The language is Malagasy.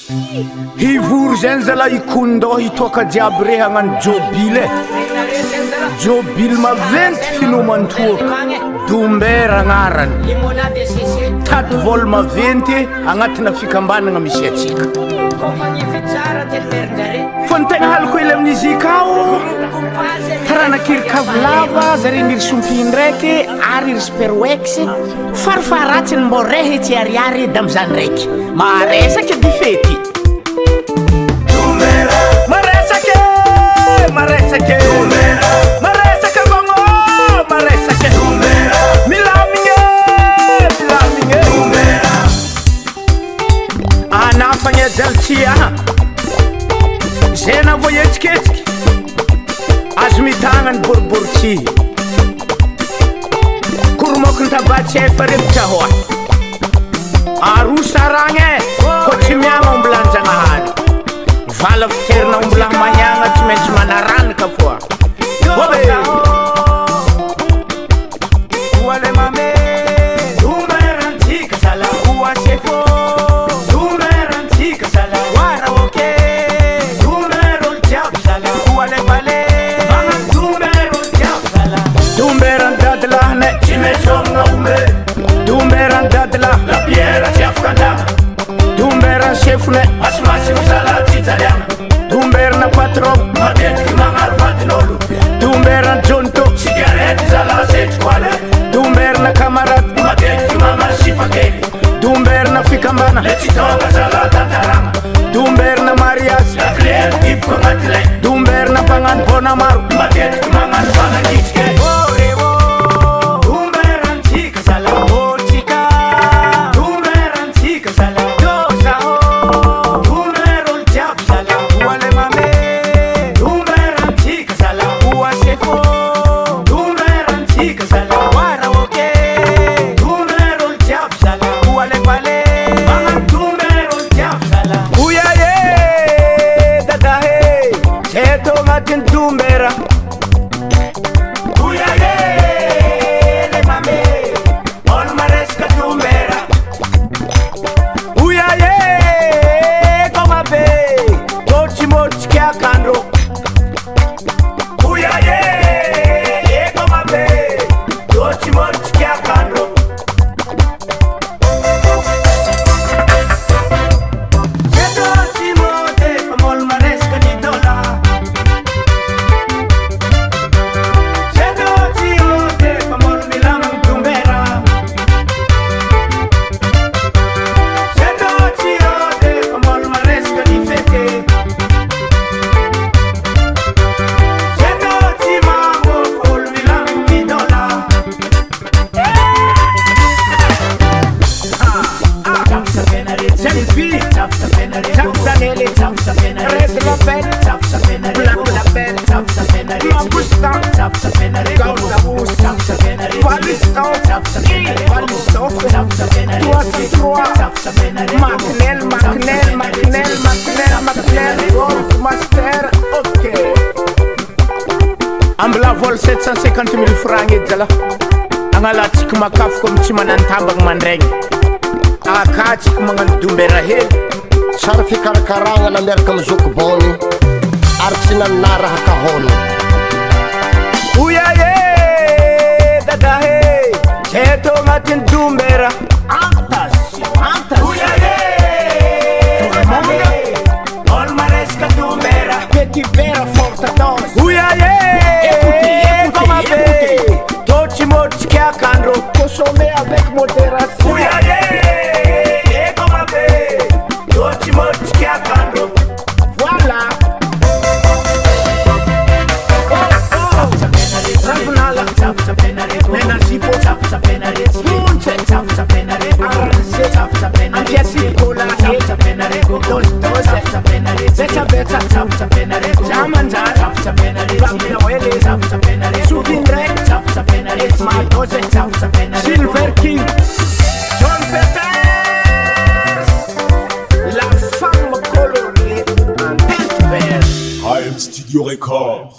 Hivory zany zala ikondao hitoaka jiaby re hagnano jobile jobile maventy finomantoa Dom-bera agnarany tady vôla maventy agnatina fikambanagna misy atsika fa ny tegna haliko hely amin'izy kao taranakiry kavolava zare niry sompiny raiky ary ry sperwex farifaratsiny mbô rehetsy ariary edy am'izany raiky maresaky edy fety Maresake Dom-bera Maresake gongo Maresake Dom-bera Milamine Dom-bera Anafagna jaltia Zena voyetsiketsika azo mitagnany boriboritsi koromokony tabatsy efa repitra hoa arosaragny ko tsy miagna ombilanjagnahary vala fiterina ombilah mahiagna tsy maintsy manaranika foa obe oale mame Dom-bera antsika sala oasefo Dom-bera antsika sala oara oke Dom-bera olo jiaby sala oale vale magnano Dom-bera olo jiaby sala Dom-bera andadilahine tsy maintsy omagna ome Dom-bera andadilah la biera tsy afaka andagna Dom-bera sefone masimasimo sala tsitsaliagna Dom-bera na patron matetiky magnaro vadin'olo Dom-bera Jhonnito sigarety zala setriko ale Dom-bera na camarade matetiky magnaro sipakely Dom-bera na fikambana le tsy tonga zala tantaragna Dom-bera na mariage la client tipiko agnaty lay Dom-bera na mpagnano bona maro matetiky magnano fanakitrike Dom-bera antsika zala otsika Dom-bera antsika zala Dom-bera uyaye le mame ol maresca Dom-bera uyaye koma be tochi mochi kya kandro uyaye koma be tochi mochi kya kandro Ambla vol 750 000 francs edy zala agnalatsika makafo comme tsy manantambagna mandraigny akatsika magnano Dom-bera hely sara fikarakaragna na miaraka amy zokobony ary tsy nanara hakahôny uyaye dadahe zeto agnatin'ny Dom-bera uyaye ol maresca Dom-bera petit vera forte dose uyaye koma be tochi mochi kya kandro consommer avec modération uyaye koma be tochi mochi kya kandro voilà Silver King John Peters la femme colorée en tête verte I am Studio Record.